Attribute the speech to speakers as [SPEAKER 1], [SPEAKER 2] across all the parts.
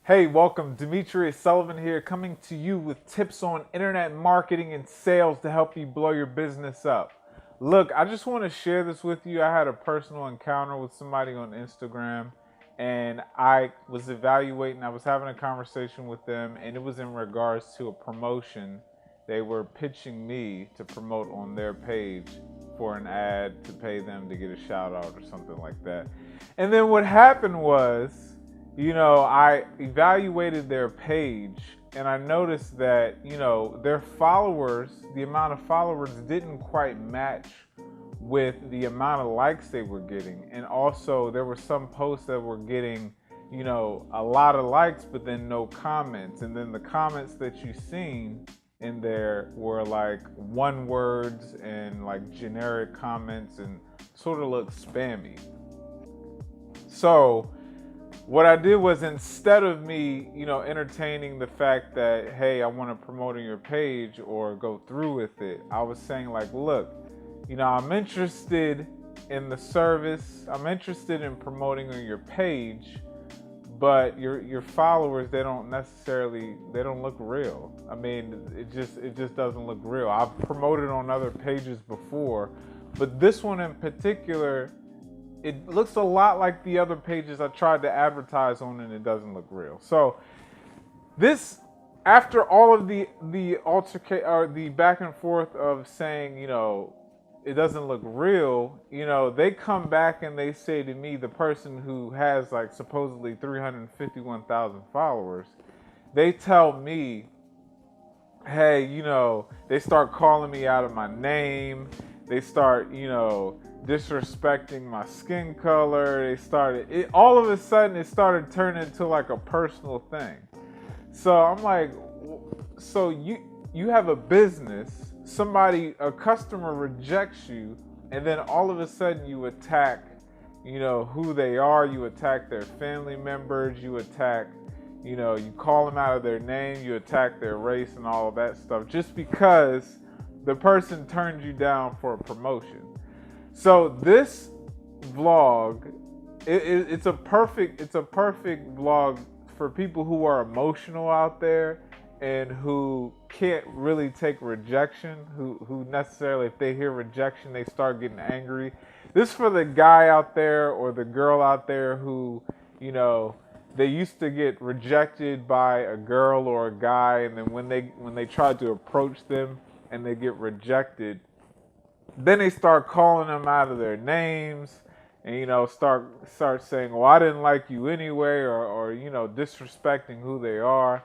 [SPEAKER 1] Hey, welcome. Demetrius Sullivan here, coming to you with tips on internet marketing and sales to help you blow your business up. Look, I just want to share this with you. I had a personal encounter with somebody on Instagram, and I was I was having a conversation with them, and it was in regards to a promotion. They were pitching me to promote on their page for an ad to pay them to get a shout out or something like that. And then what happened was, I evaluated their page and I noticed that, their followers, the amount of followers didn't quite match with the amount of likes they were getting. And also, there were some posts that were getting, a lot of likes, but then no comments. And then the comments that you seen in there were like one words and like generic comments and sort of looked spammy. So, what I did was, instead of me, entertaining the fact that, hey, I want to promote on your page or go through with it, I was saying like, look, I'm interested in the service. I'm interested in promoting on your page, but your followers, they don't look real. I mean, it just doesn't look real. I've promoted on other pages before, but this one in particular, it looks a lot like the other pages I tried to advertise on, and it doesn't look real. So this, after all of the or the back and forth of saying, it doesn't look real, they come back and they say to me, the person who has like supposedly 351,000 followers, they tell me, hey, they start calling me out of my name. They start, disrespecting my skin color. All of a sudden it started turning into like a personal thing. So I'm like, so you have a business, a customer rejects you, and then all of a sudden you attack, who they are, you attack their family members, you attack, you call them out of their name, you attack their race and all of that stuff, just because the person turned you down for a promotion. So this vlog, it's a perfect vlog for people who are emotional out there and who can't really take rejection, who necessarily, if they hear rejection, they start getting angry. This is for the guy out there or the girl out there who, they used to get rejected by a girl or a guy, and then when they try to approach them and they get rejected, then they start calling them out of their names and, start saying, well, I didn't like you anyway, or disrespecting who they are.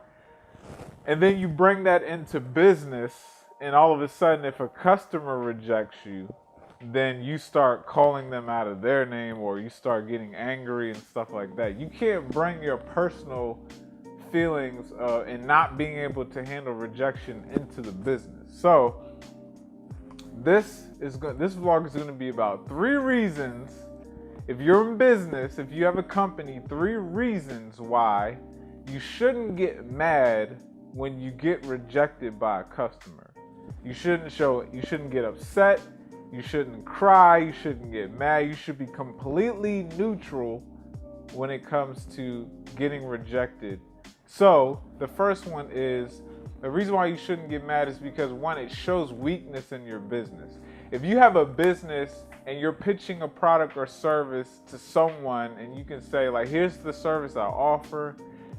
[SPEAKER 1] And then you bring that into business, and all of a sudden, if a customer rejects you, then you start calling them out of their name, or you start getting angry and stuff like that. You can't bring your personal feelings and not being able to handle rejection into the business. So this vlog is going to be about 3 reasons, if you're in business, if you have a company, 3 reasons why you shouldn't get mad when you get rejected by a customer. You shouldn't get upset, you shouldn't cry, you shouldn't get mad. You should be completely neutral when it comes to getting rejected. So the first one is, the reason why you shouldn't get mad is because, one, it shows weakness in your business. If you have a business and you're pitching a product or service to someone, and you can say like, here's the service I offer,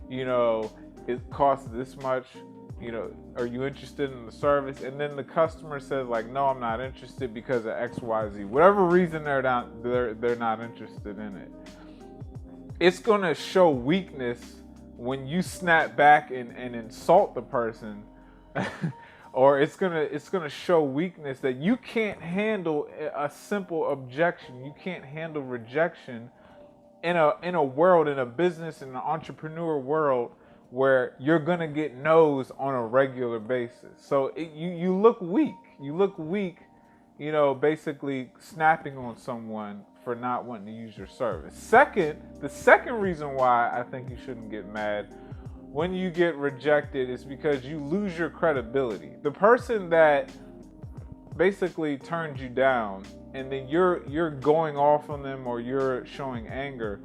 [SPEAKER 1] it costs this much, are you interested in the service? And then the customer says like, no, I'm not interested because of X, Y, Z. Whatever reason they're not interested in it. It's gonna show weakness when you snap back and insult the person, or it's gonna show weakness that you can't handle a simple objection. You can't handle rejection in a business, in an entrepreneur world where you're gonna get no's on a regular basis. So you look weak. You look weak, basically snapping on someone for not wanting to use your service. The second reason why I think you shouldn't get mad when you get rejected is because you lose your credibility. The person that basically turned you down, and then you're going off on them, or you're showing anger,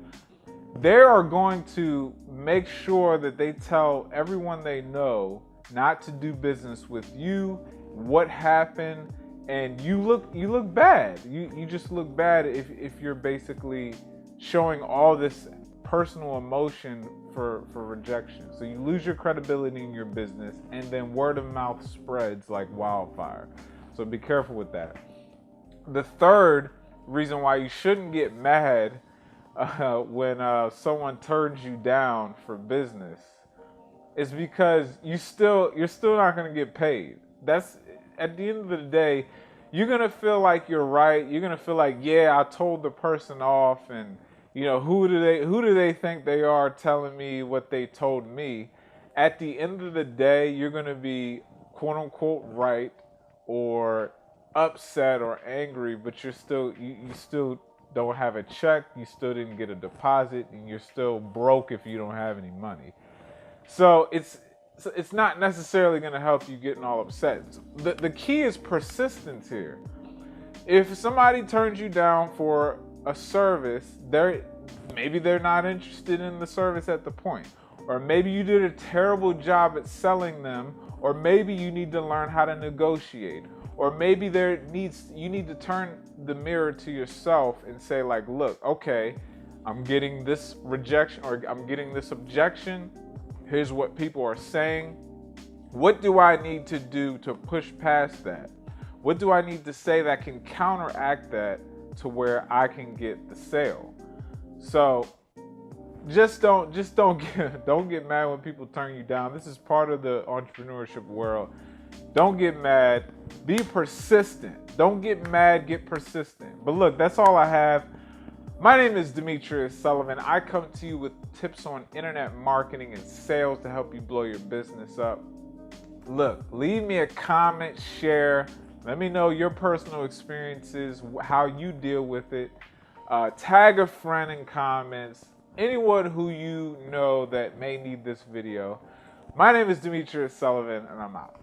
[SPEAKER 1] they are going to make sure that they tell everyone they know not to do business with you, what happened, and you look bad. You just look bad if you're basically showing all this personal emotion for rejection. So you lose your credibility in your business, and then word of mouth spreads like wildfire. So be careful with that. The third reason why you shouldn't get mad when someone turns you down for business is because you're still not going to get paid. That's, at the end of the day, you're going to feel like you're right. You're going to feel like, yeah, I told the person off, and who do they think they are telling me what they told me? At the end of the day, you're going to be quote unquote right or upset or angry, but you still don't have a check, you still didn't get a deposit, and you're still broke if you don't have any money. So it's not necessarily going to help you getting all upset. The key is persistence here. If somebody turns you down for a service, maybe they're not interested in the service at the point, or maybe you did a terrible job at selling them, or maybe you need to learn how to negotiate, or maybe you need to turn the mirror to yourself and say like, look, okay, I'm getting this rejection or I'm getting this objection. Here's what people are saying. What do I need to do to push past that? What do I need to say that can counteract that to where I can get the sale? So just don't get mad when people turn you down. This is part of the entrepreneurship world. Don't get mad. Be persistent. Don't get mad, get persistent. But look, that's all I have. My name is Demetrius Sullivan. I come to you with tips on internet marketing and sales to help you blow your business up. Look, leave me a comment, share. Let me know your personal experiences, how you deal with it. Tag a friend in comments. Anyone who you know that may need this video. My name is Demetrius Sullivan, and I'm out.